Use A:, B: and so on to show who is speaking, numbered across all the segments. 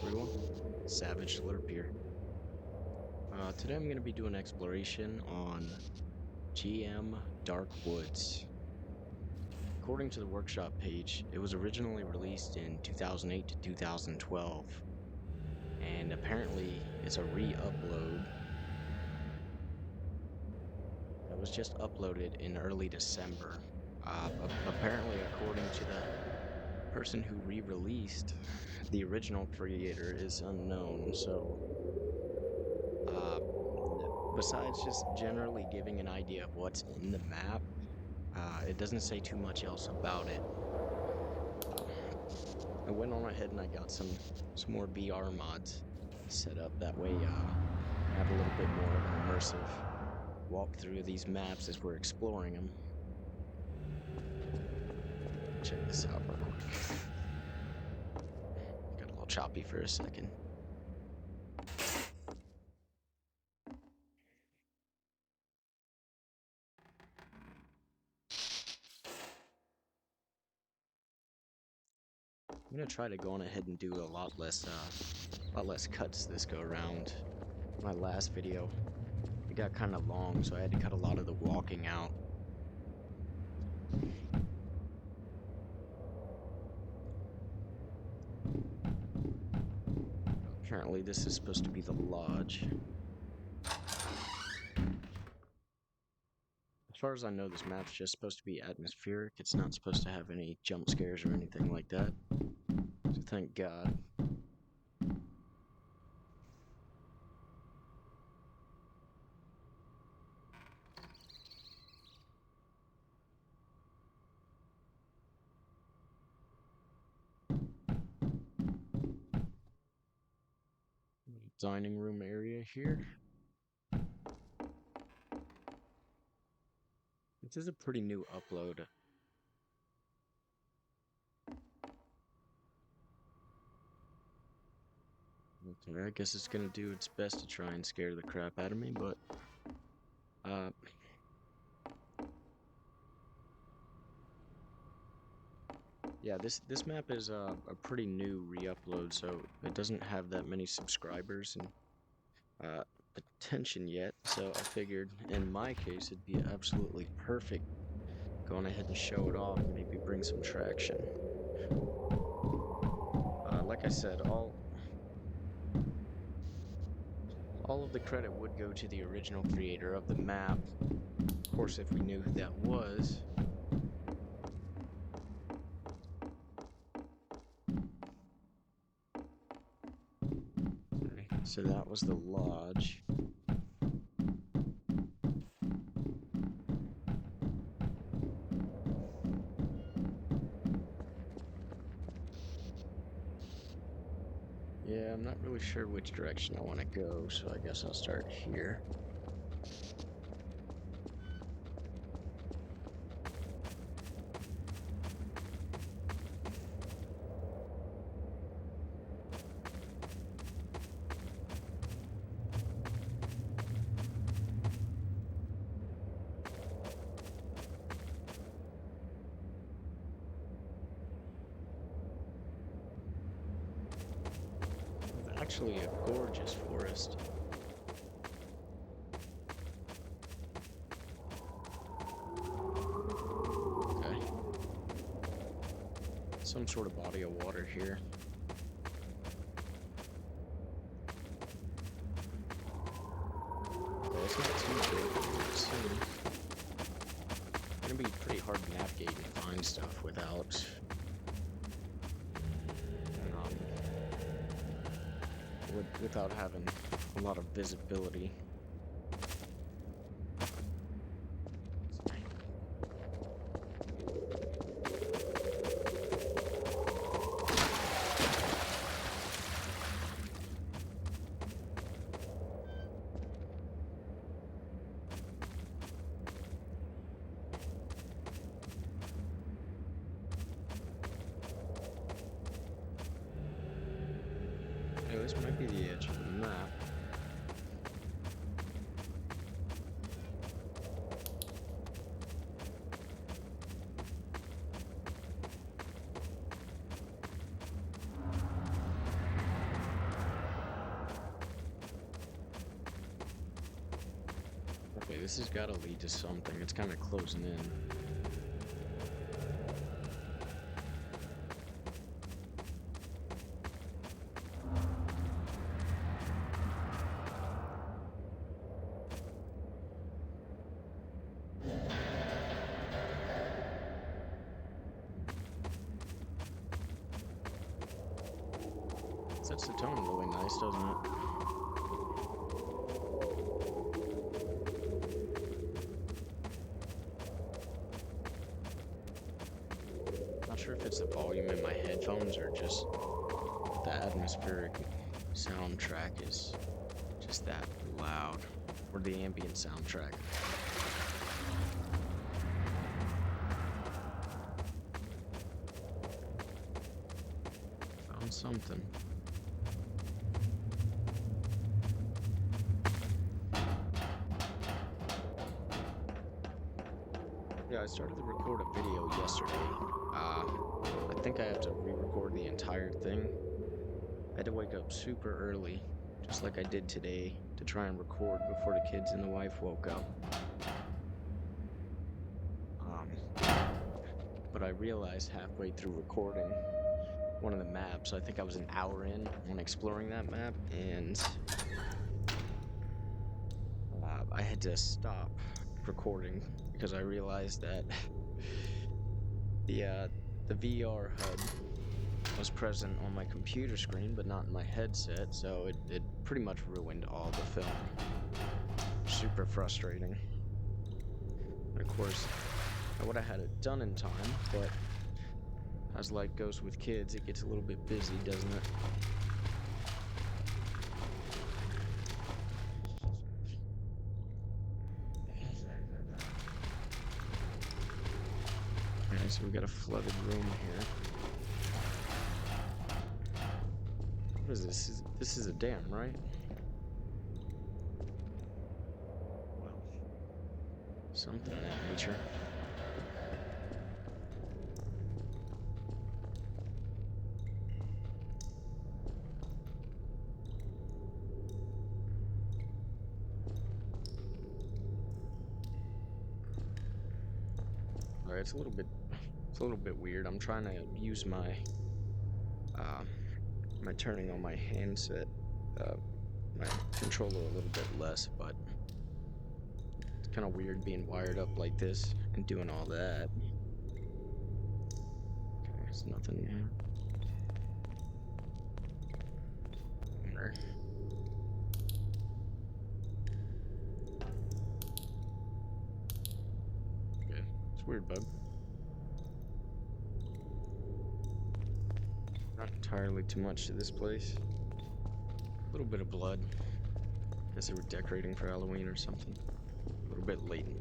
A: everyone, Savage Slurp here. Today I'm going to be doing exploration on GM Dark Woods. According to the workshop page, it was originally released in 2008 to 2012, and apparently it's a re-upload that was just uploaded in early December. Apparently, according to the person who re-released, the original creator is unknown, so besides just generally giving an idea of what's in the map, it doesn't say too much else about it. I went on ahead and I got some more VR mods set up, that way I have a little bit more of an immersive walkthrough of these maps as we're exploring them. Check this out real quick. Got a little choppy for a second. I'm gonna try to go on ahead and do a lot less cuts this go around. My last video, it got kind of long, so I had to cut a lot of the walking out. Apparently this is supposed to be the lodge. As far as I know, this map's just supposed to be atmospheric. It's not supposed to have any jump scares or anything like that. So thank God. Dining room area here. This is a pretty new upload. Okay, I guess it's gonna do its best to try and scare the crap out of me, but yeah, this map is a pretty new re-upload, so it doesn't have that many subscribers and attention yet, so I figured in my case it'd be absolutely perfect going ahead and show it off and maybe bring some traction. Like I said, all of the credit would go to the original creator of the map. Of course, if we knew who that was. Okay, so that was the lodge. Yeah, I'm not really sure which direction I want to go, so I guess I'll start here. Actually a gorgeous forest. Okay. Some sort of body of water here. Well, it's not too big, soon. It's gonna be pretty hard to navigate and find stuff without without having a lot of visibility. This might be the edge of the map. this has got to lead to something. It's kind of closing in. Sets the tone really nice, doesn't it? Not sure if it's the volume in my headphones or just the atmospheric soundtrack is just that loud, or the ambient soundtrack. Found something. Yeah, I started to record a video yesterday. I think I have to re-record the entire thing. I had to wake up super early, just like I did today, to try and record before the kids and the wife woke up. But I realized halfway through recording one of the maps, I think I was an hour in on exploring that map, and I had to stop recording because I realized that the VR HUD was present on my computer screen but not in my headset, so it pretty much ruined all the film. Super frustrating. And of course, I would have had it done in time, but as life goes with kids, it gets a little bit busy, doesn't it? Okay, so we got a flooded room here. What is this? This is a dam, right? Well, something in that nature. Alright, it's a little bit weird. I'm trying to use my turning on my handset, my controller a little bit less, but it's kind of weird being wired up like this and doing all that. Okay, there's nothing there. Okay, it's weird, bud. Not entirely too much to this place. A little bit of blood. Guess they were decorating for Halloween or something. A little bit latent.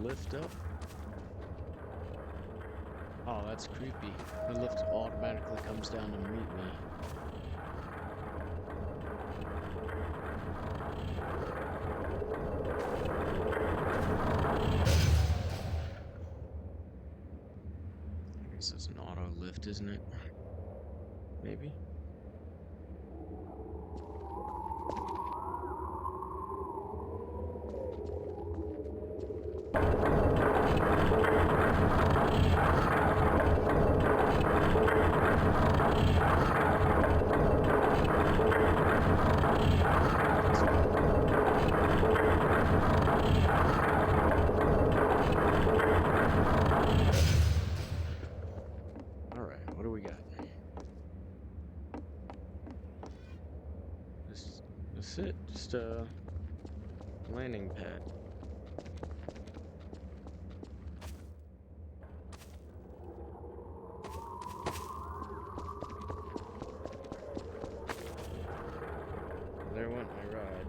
A: Lift up. Oh, that's creepy. The lift automatically comes down to meet me. I guess it's an auto lift, isn't it? Maybe. What do we got? That's it. Just a landing pad. There went my ride.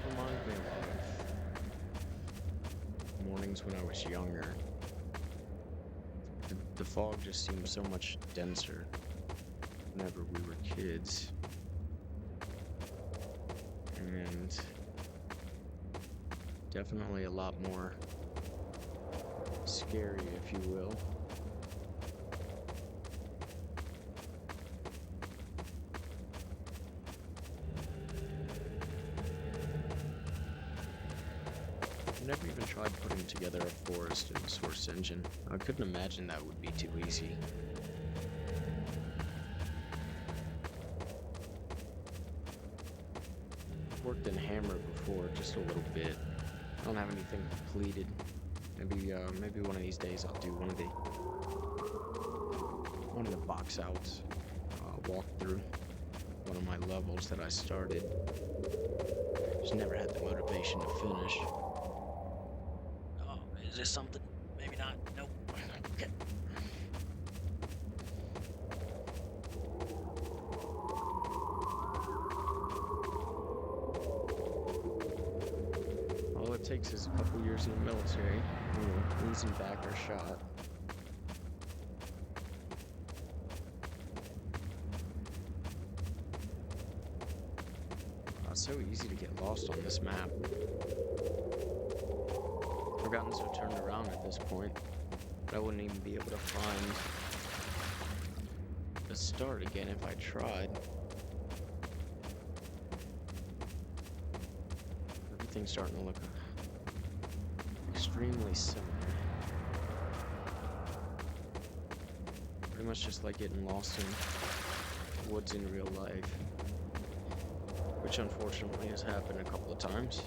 A: Reminds me of mornings when I was younger. The fog just seemed so much denser whenever we were kids. And definitely a lot more scary, if you will. I never even tried putting together a forest in the Source engine. I couldn't imagine that would be too easy. Worked in Hammer before, just a little bit. I don't have anything completed. Maybe one of these days I'll do one of the box outs, walkthrough one of my levels that I started. Just never had the motivation to finish. Oh, is this something? Maybe not. Nope. Okay. All it takes is a couple years in the military, easing back our shot. It's so easy to get lost on this map. I've gotten so turned around at this point that I wouldn't even be able to find the start again if I tried. Everything's starting to look extremely similar. Pretty much just like getting lost in woods in real life, which unfortunately has happened a couple of times.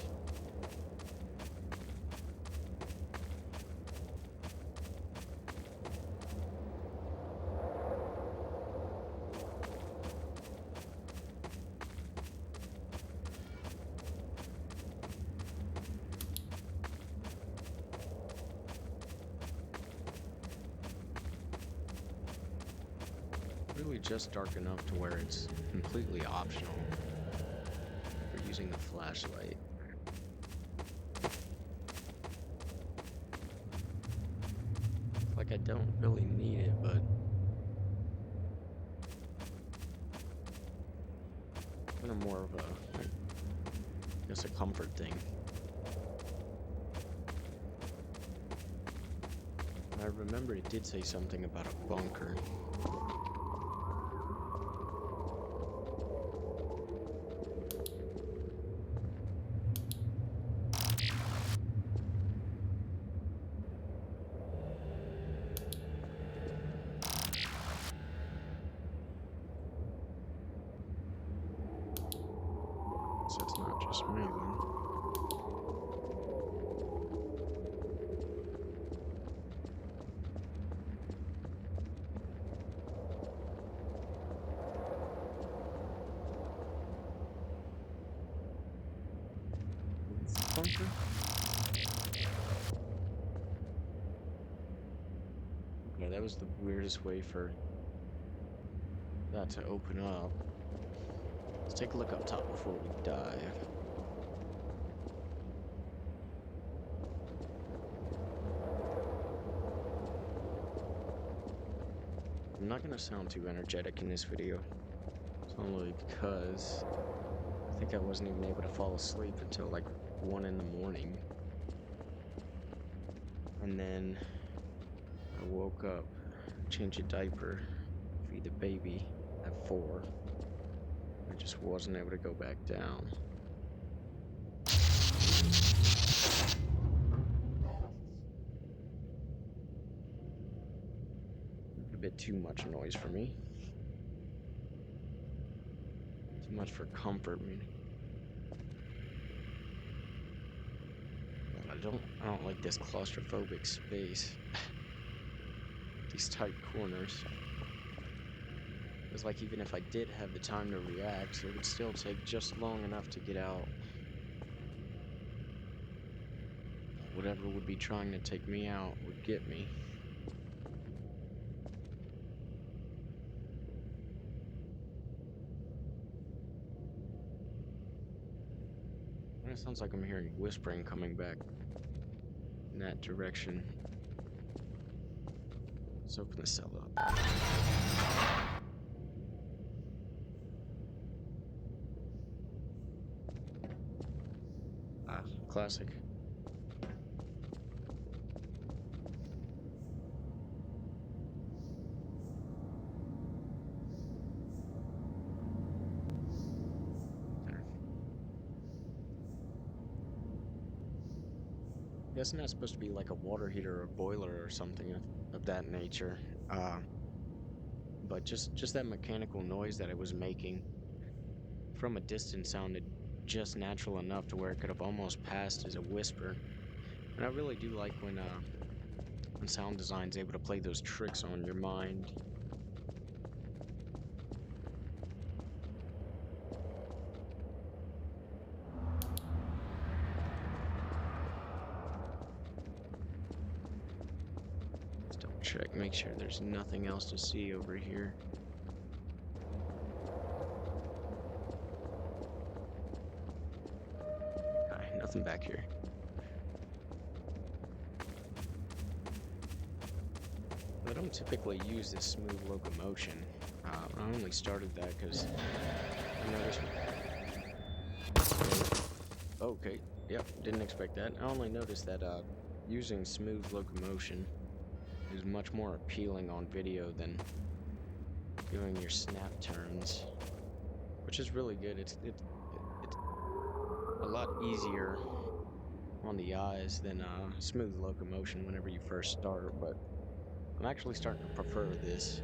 A: Really just dark enough to where it's completely optional for using the flashlight. Like I don't really need it, but kind of more of a, I guess, a comfort thing. I remember it did say something about a bunker. So it's not just me then. Bunker? Yeah, that was the weirdest way for that to open up. Let's take a look up top before we dive. I'm not gonna sound too energetic in this video. It's only because I think I wasn't even able to fall asleep until like 1 in the morning. And then I woke up, changed a diaper, feed the baby at 4. I just wasn't able to go back down. A bit too much noise for me. Too much for comfort me. I don't like this claustrophobic space. These tight corners. It's like even if I did have the time to react, it would still take just long enough to get out. Whatever would be trying to take me out would get me. And it sounds like I'm hearing whispering coming back in that direction. Let's open the cell up. Ah, classic. Guessing that's supposed to be like a water heater or a boiler or something of that nature. Uh, but just that mechanical noise that it was making from a distance sounded just natural enough to where it could have almost passed as a whisper. And I really do like when sound design's able to play those tricks on your mind. Let's double check, make sure there's nothing else to see over here. Nothing back here. I don't typically use this smooth locomotion. I only started that because I noticed. Okay, yep, didn't expect that. I only noticed that using smooth locomotion is much more appealing on video than doing your snap turns, which is really good. It's a lot easier on the eyes than smooth locomotion whenever you first start, but I'm actually starting to prefer this.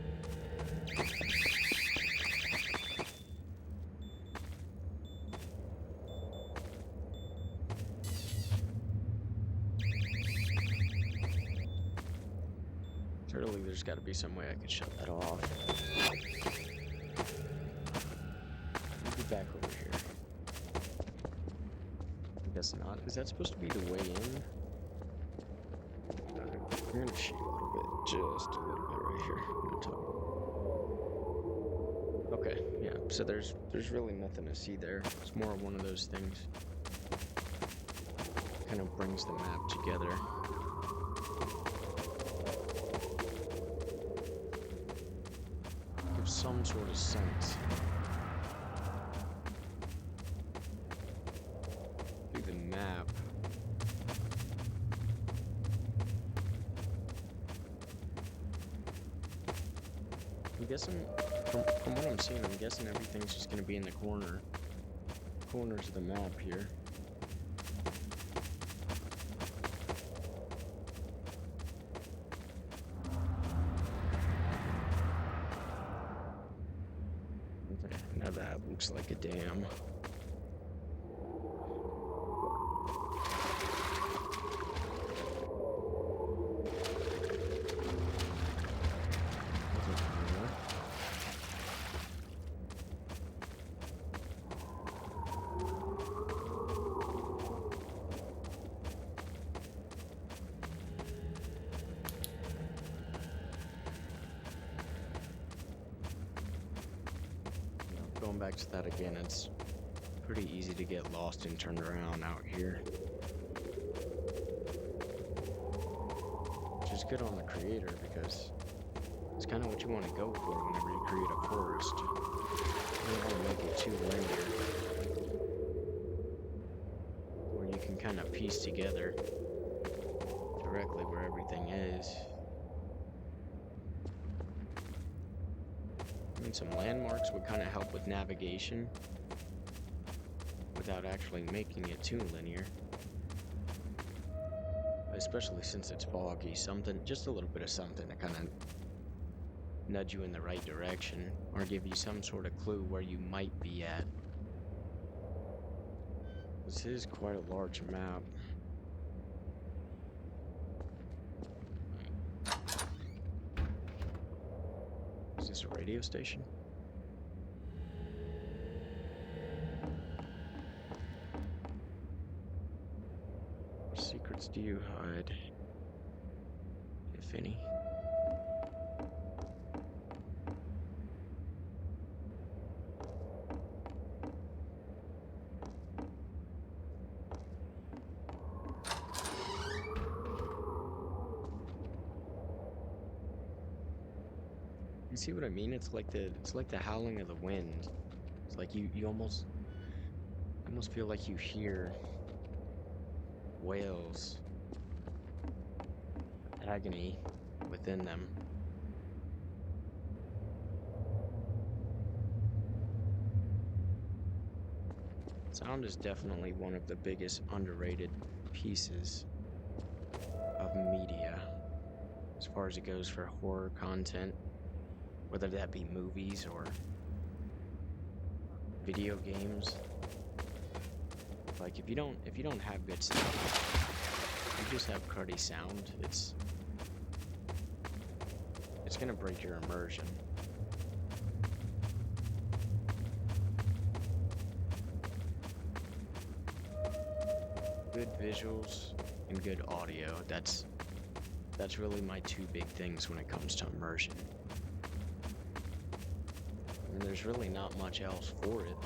A: Surely there's got to be some way I could shut that off. Let me be back over here. I guess not. Is that supposed to be the way in? I'm gonna shoot a little bit, just a little bit right here. I'm gonna talk. Okay, yeah. So there's really nothing to see there. It's more one of those things. Kind of brings the map together. Gives some sort of sense. Through the map. I'm guessing, from what I'm seeing, I'm guessing everything's just gonna be in the corners of the map here. Okay, now that looks like a dam. Going back to that again, it's pretty easy to get lost and turned around out here. Which is good on the creator because it's kind of what you want to go for whenever you create a forest. You don't want to make it too linear, where you can kind of piece together directly where everything is. I mean, some landmarks would kind of help with navigation without actually making it too linear. Especially since it's foggy, something, just a little bit of something to kind of nudge you in the right direction or give you some sort of clue where you might be at. This is quite a large map. Is this a radio station? do you hide, if any? You see what I mean? It's like the howling of the wind. It's like you almost feel like you hear wails, agony within them. Sound is definitely one of the biggest underrated pieces of media as far as it goes for horror content, whether that be movies or video games. Like if you don't have good sound, you just have cruddy sound, it's gonna break your immersion. Good visuals and good audio, that's really my two big things when it comes to immersion. And there's really not much else for it.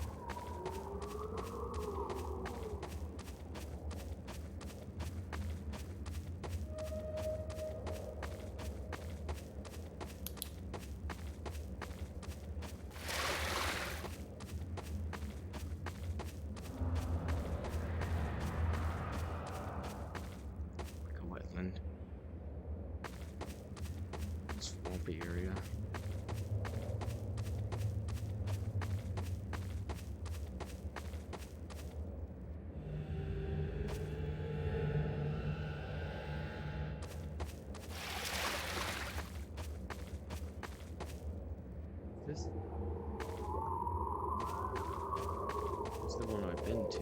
A: Swampy area. This is the one I've been to.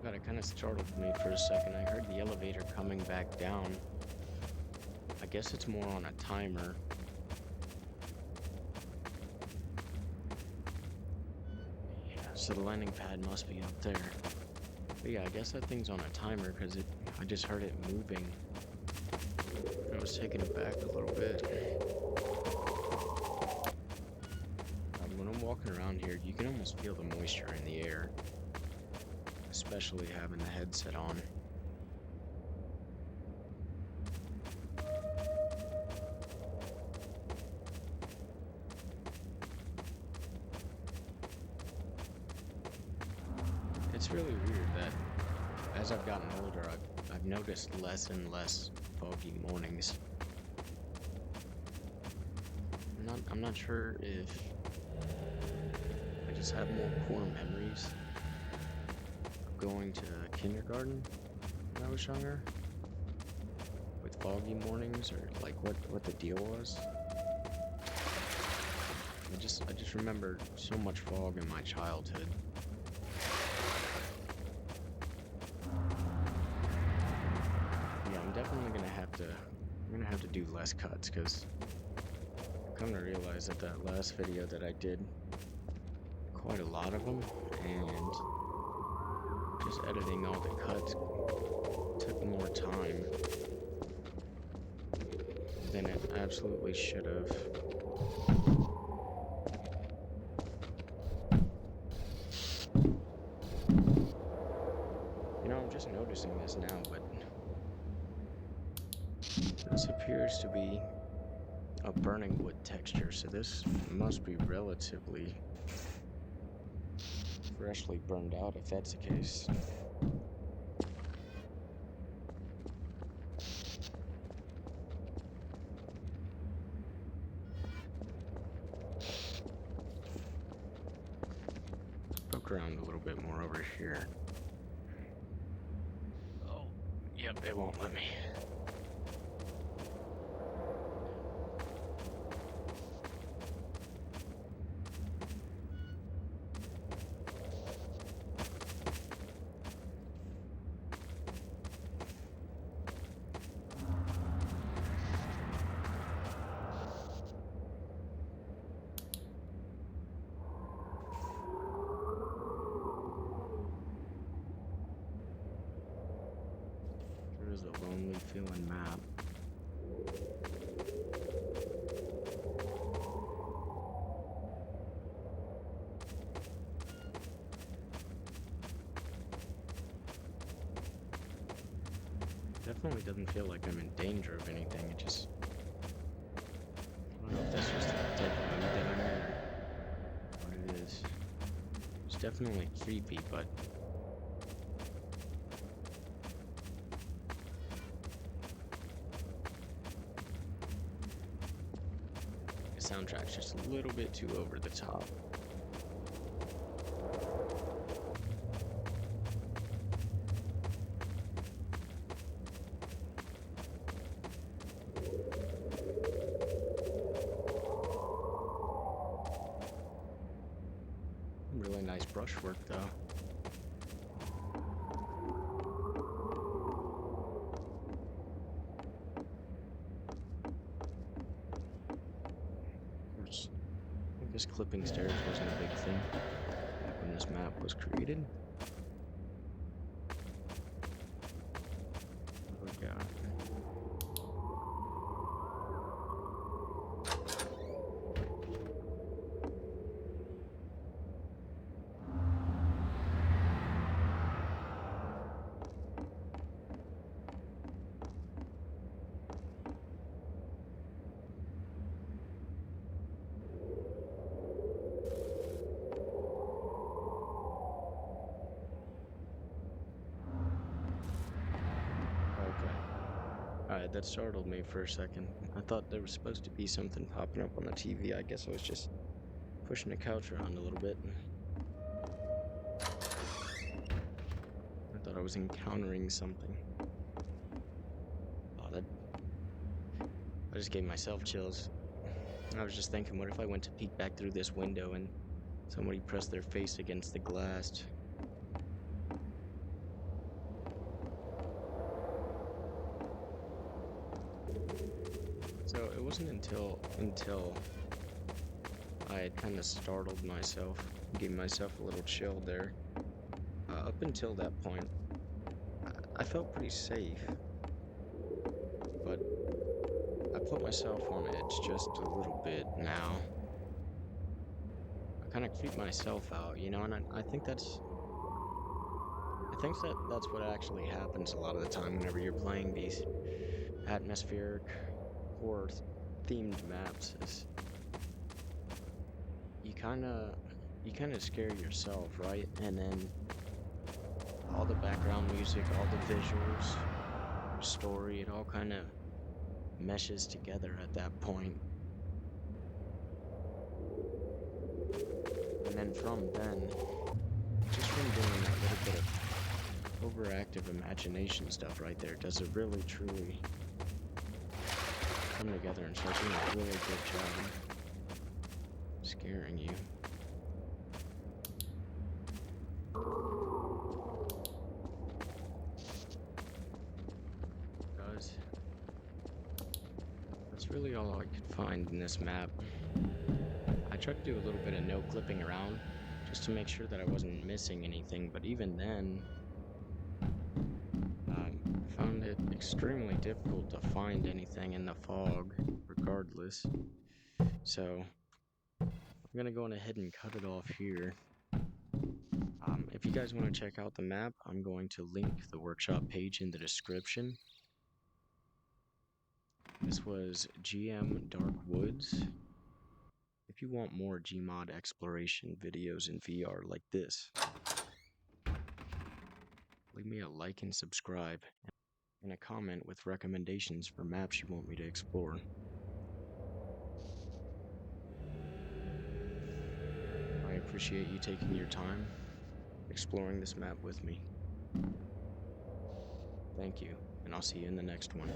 A: God, it kind of startled me for a second. I heard the elevator coming back down. I guess it's more on a timer. Yeah, so the landing pad must be up there. But yeah, I guess that thing's on a timer because I just heard it moving. I was taken aback a little bit. When I'm walking around here, you can almost feel the moisture in the air. Especially having the headset on. It's really weird that as I've gotten older, I've noticed less and less foggy mornings. I'm not sure if I just have more core memories going to kindergarten when I was younger with foggy mornings, or like what the deal was. I just remember so much fog in my childhood. Yeah, I'm definitely gonna have to do less cuts, because I'm coming to realize that last video that I did, quite a lot of them, and just editing all the cuts took more time than it absolutely should have. You know, I'm just noticing this now, but this appears to be a burning wood texture, so this must be relatively freshly burned out, if that's the case. Poke around a little bit more over here. Oh, yep, it won't let me. is a lonely feeling map. Definitely doesn't feel like I'm in danger of anything. It just, I don't know if that's just the type of mood that I'm in or what it is. It's definitely creepy, but the soundtrack's just a little bit too over the top. Really nice brushwork, though. Of course, I guess clipping stairs wasn't a big thing back when this map was created. What do we got? Alright, that startled me for a second. I thought there was supposed to be something popping up on the TV. I guess I was just pushing the couch around a little bit. I thought I was encountering something. Oh, that... I just gave myself chills. I was just thinking, what if I went to peek back through this window and somebody pressed their face against the glass? So it wasn't until I had kind of startled myself, gave myself a little chill there. Up until that point, I felt pretty safe, but I put myself on edge just a little bit now. I kind of creep myself out, you know, and I think that's what actually happens a lot of the time whenever you're playing these atmospheric horror themed maps. Is you kind of scare yourself, right? And then all the background music, all the visuals, story, it all kind of meshes together at that point. And then from then, just from doing that little bit of overactive imagination stuff right there, does it really truly come together and start doing a really good job scaring you. Guys, that's really all I could find in this map. I tried to do a little bit of no clipping around just to make sure that I wasn't missing anything, but even then, I found it extremely difficult to find anything in the fog, regardless. So, I'm gonna go on ahead and cut it off here. If you guys want to check out the map, I'm going to link the workshop page in the description. This was GM Dark Woods. If you want more GMOD exploration videos in VR like this, leave me a like and subscribe, and a comment with recommendations for maps you want me to explore. I appreciate you taking your time exploring this map with me. Thank you, and I'll see you in the next one.